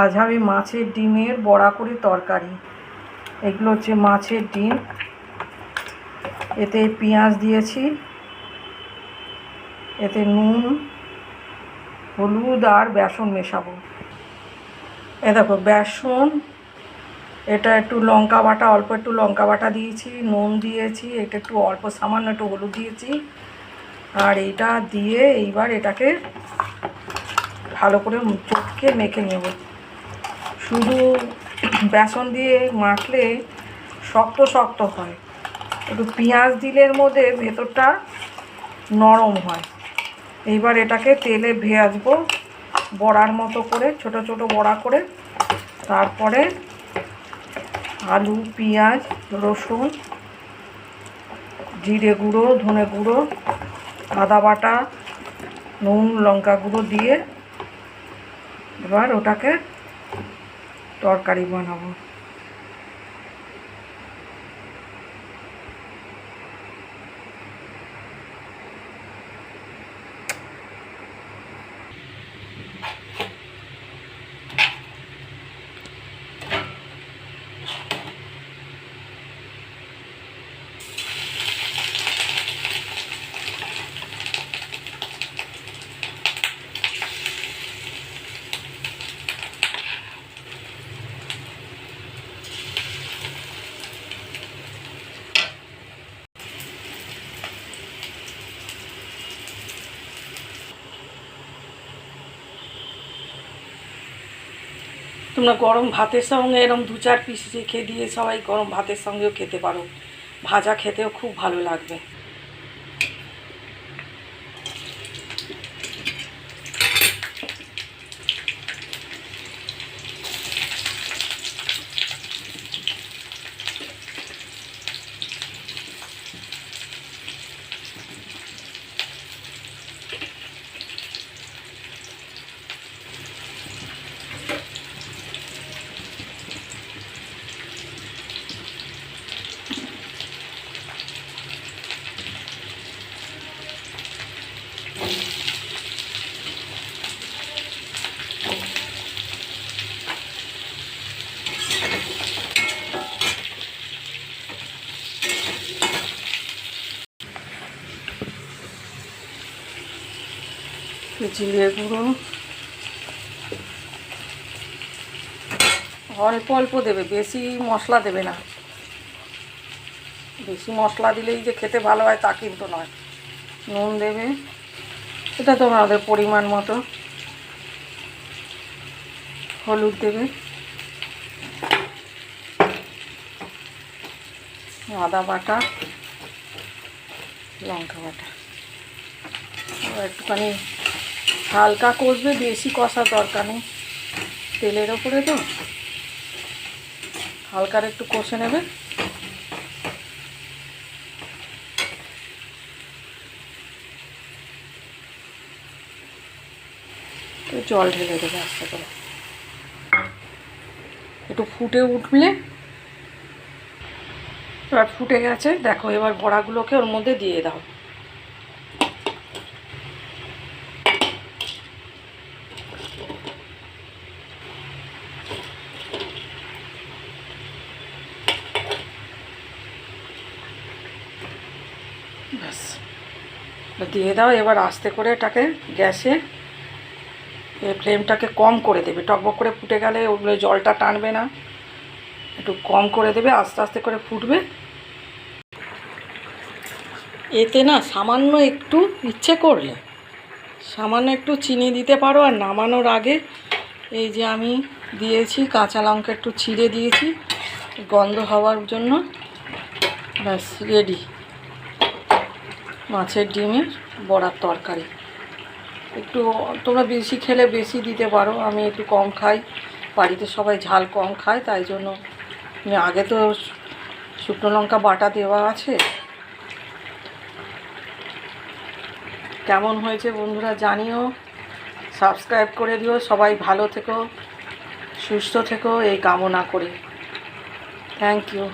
আজ আমি মাছের ডিমের বড়া করি তরকারি। এগুলো হচ্ছে মাছের ডিম, এতে পেঁয়াজ দিয়েছি, এতে নুন, হলুদ আর বেসন মেশাবো। এ দেখো বেসন, এটা একটু লঙ্কা বাটা, অল্প একটু লঙ্কা বাটা দিয়েছি, নুন দিয়েছি, এটা একটু অল্প সামান্য একটু হলুদ দিয়েছি। আর এইটা দিয়ে এইবার এটাকে ভালো করে চটকে মেখে নেব। শুধু বেসন দিয়ে মাখলে শক্ত শক্ত হয়, একটু পেঁয়াজ দিলে এর মধ্যে ভেতরটা নরম হয়। এইবার এটাকে তেলে ভাজবো বড়ার মতো করে, ছোট ছোট বড়া করে। তারপরে আলু, পেঁয়াজ, রসুন, জিরে গুঁড়ো, ধনে গুঁড়ো, আদা বাটা, নুন, লঙ্কা গুঁড়ো দিয়ে এবার ওটাকে তরকারি বানাবো। তোমরা গরম ভাতের সঙ্গে এরকম 2-4 পিস রেখে দিয়ে সবাই গরম ভাতের সঙ্গেও খেতে পারো, ভাজা খেতেও খুব ভালো লাগবে। জিরে গুঁড়ো অল্প অল্প দেবে, বেশি মশলা দেবে না। বেশি মশলা দিলেই যে খেতে ভালো হয় তা কিন্তু নয়। নুন দেবে, এটা তোমাদের পরিমাণ মতো। হলুদ দেবে, আদা বাটা, লঙ্কা বাটা। একটুখানি হালকা কষবে, বেশি কষার দরকার নেই, তেলের ওপরে তো হালকা একটু কষে নেবে। তো জল ঢেলে দেবে আস্তে করে, একটু ফুটে উঠলে। এবার ফুটে গেছে দেখো, এবার বড়াগুলোকে ওর মধ্যে দিয়ে দাও। ব্যাস দিয়ে দাও। এবার আস্তে করে এটাকে গ্যাসে ফ্লেমটাকে কম করে দেবে। টকবক করে ফুটে গেলে ওগুলো জলটা টানবে না, একটু কম করে দেবে, আস্তে আস্তে করে ফুটবে। এতে না সামান্য একটু ইচ্ছে করলে সামান্য একটু চিনি দিতে পারো। আর নামানোর আগে এই যে আমি দিয়েছি কাঁচা লঙ্কা একটু ছিঁড়ে দিয়েছি গন্ধ হওয়ার জন্য। ব্যাস রেডি মাছের ডিমের বড়ার তরকারি। একটু তোমরা বেশি খেলে বেশি দিতে পারো, আমি একটু কম খাই, বাড়িতে সবাই ঝাল কম খায়, তাই জন্য আগে তো শুকনো লঙ্কা বাটা দেওয়া আছে। কেমন হয়েছে বন্ধুরা জানিও, সাবস্ক্রাইব করে দিও। সবাই ভালো থেকো, সুস্থ থেকো এই কামনা করি। Thank you.